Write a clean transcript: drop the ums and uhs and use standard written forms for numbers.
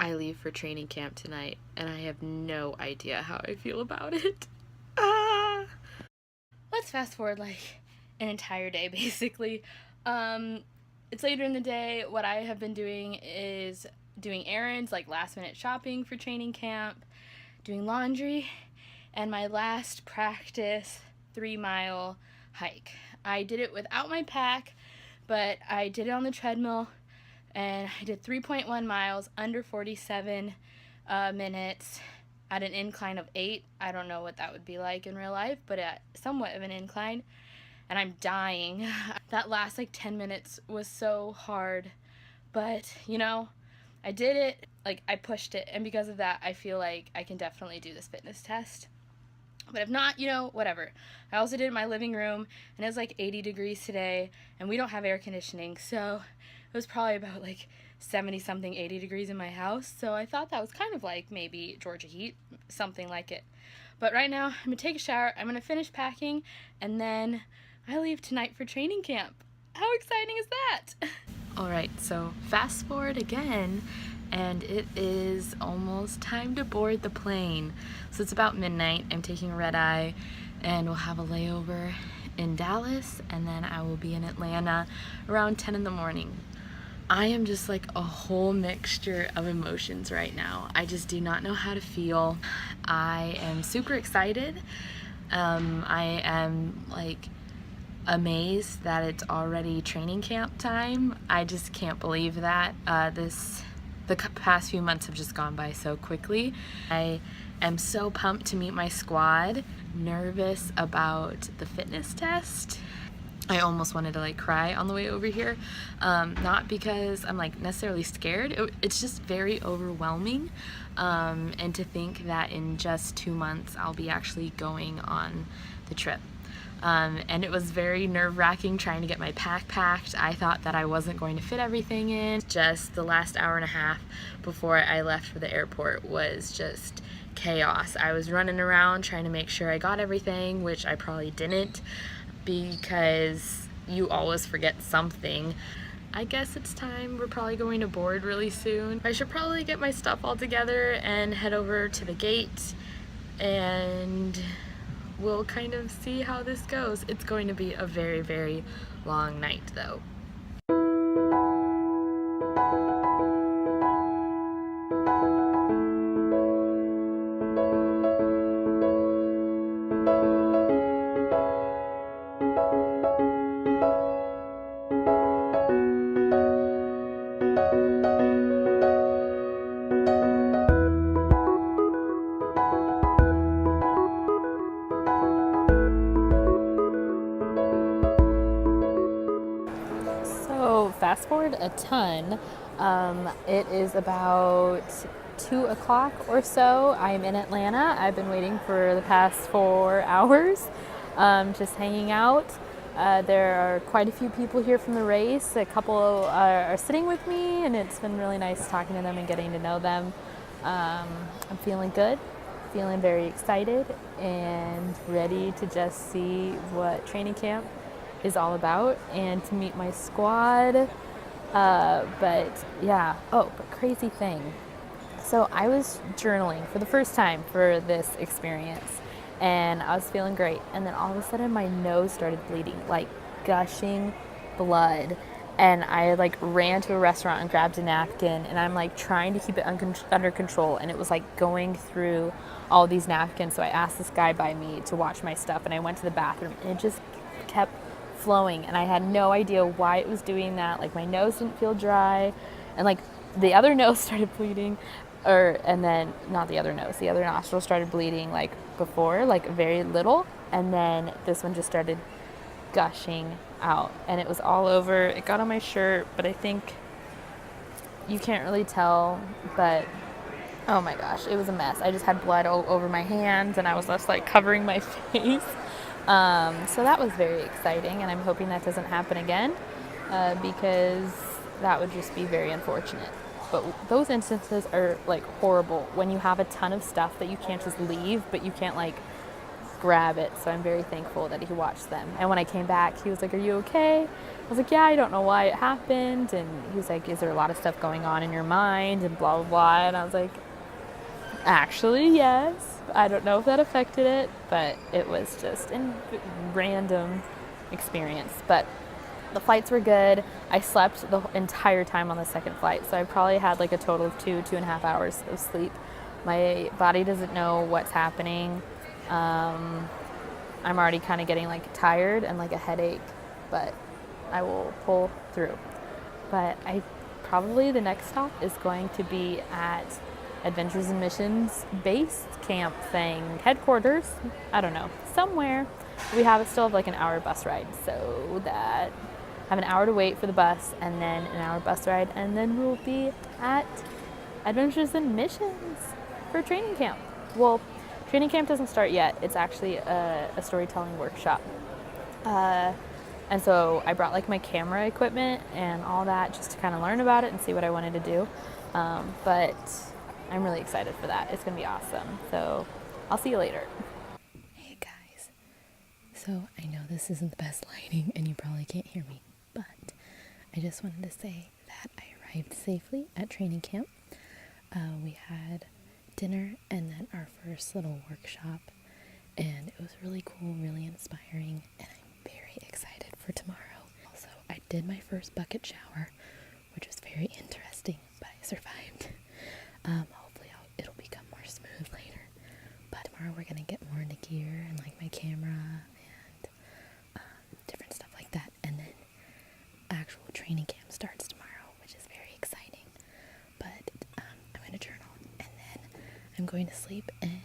I leave for training camp tonight, and I have no idea how I feel about it. Ah! Let's fast forward like an entire day, basically. It's later in the day. What I have been doing is doing errands, like last minute shopping for training camp, doing laundry, and my last practice 3-mile hike. I did it without my pack, but I did it on the treadmill, and I did 3.1 miles under 47 minutes at an incline of 8. I don't know what that would be like in real life, but at somewhat of an incline, and I'm dying. That last like 10 minutes was so hard, but you know, I did it, like I pushed it, and because of that, I feel like I can definitely do this fitness test. But if not, you know, whatever. I also did it in my living room, and it was like 80 degrees today, and we don't have air conditioning, so it was probably about like 70 something, 80 degrees in my house. So I thought that was kind of like maybe Georgia heat, something like it. But right now, I'm gonna take a shower, I'm gonna finish packing, and then I leave tonight for training camp. How exciting is that? Alright, so fast forward again, and it is almost time to board the plane. So it's about midnight. I'm taking a red eye, and we'll have a layover in Dallas, and then I will be in Atlanta around 10 in the morning. I am just like a whole mixture of emotions right now. I just do not know how to feel. I am super excited. I am like amazed that it's already training camp time. I just can't believe that. The past few months have just gone by so quickly. I am so pumped to meet my squad, nervous about the fitness test. I almost wanted to like cry on the way over here. Not because I'm like necessarily scared, it's just very overwhelming. And to think that in just 2 months I'll be actually going on the trip. And it was very nerve-wracking trying to get my pack packed. I thought that I wasn't going to fit everything in. Just the last hour and a half before I left for the airport was just chaos. I was running around trying to make sure I got everything, which I probably didn't, because you always forget something. I guess it's time. We're probably going to board really soon. I should probably get my stuff all together and head over to the gate, and we'll kind of see how this goes. It's going to be a very, very long night though. So fast forward a ton. It is about 2 o'clock or so. I'm in Atlanta. I've been waiting for the past 4 hours, just hanging out. There are quite a few people here from the race. A couple are sitting with me, and it's been really nice talking to them and getting to know them. I'm feeling good, feeling very excited, and ready to just see what training camp is all about and to meet my squad. But yeah, but crazy thing. So I was journaling for the first time for this experience, and I was feeling great. And then all of a sudden my nose started bleeding, like gushing blood. And I like ran to a restaurant and grabbed a napkin, and I'm like trying to keep it under control. And it was like going through all these napkins. So I asked this guy by me to watch my stuff, and I went to the bathroom, and it just kept flowing, and I had no idea why it was doing that. Like my nose didn't feel dry, and like the other nose started bleeding, and then not the other nose, the other nostril started bleeding like before, like very little, and then this one just started gushing out, and it was all over. It got on my shirt, but I think you can't really tell, but oh my gosh, it was a mess. I just had blood all over my hands, and I was just like covering my face. So that was very exciting, and I'm hoping that doesn't happen again, because that would just be very unfortunate. But those instances are like horrible when you have a ton of stuff that you can't just leave, but you can't like grab it. So I'm very thankful that he watched them. And when I came back, he was like, "Are you okay?" I was like, "Yeah, I don't know why it happened." And he was like, "Is there a lot of stuff going on in your mind?" And blah, blah, blah. And I was like, "Actually, yes. I don't know if that affected it, but it was just a random experience." But the flights were good. I slept the entire time on the second flight, so I probably had like a total of 2.5 hours of sleep. My body doesn't know what's happening. I'm already kind of getting like tired and like a headache, but I will pull through. But probably the next stop is going to be at Adventures and Missions base camp thing, headquarters, I don't know, somewhere. We still have like an hour bus ride, so that I have an hour to wait for the bus and then an hour bus ride, and then we'll be at Adventures and Missions for training camp. Well, training camp doesn't start yet. It's actually a storytelling workshop. And so I brought like my camera equipment and all that just to kind of learn about it and see what I wanted to do. But I'm really excited for that. It's going to be awesome. So I'll see you later. Hey guys. So I know this isn't the best lighting and you probably can't hear me, but I just wanted to say that I arrived safely at training camp. We had dinner and then our first little workshop, and it was really cool, really inspiring, and I'm very excited for tomorrow. Also, I did my first bucket shower, which was very interesting, but I survived. Hopefully it'll become more smooth later. But tomorrow we're gonna get more into gear and like my camera and different stuff like that. And then actual training camp starts tomorrow, which is very exciting. But I'm gonna journal and then I'm going to sleep and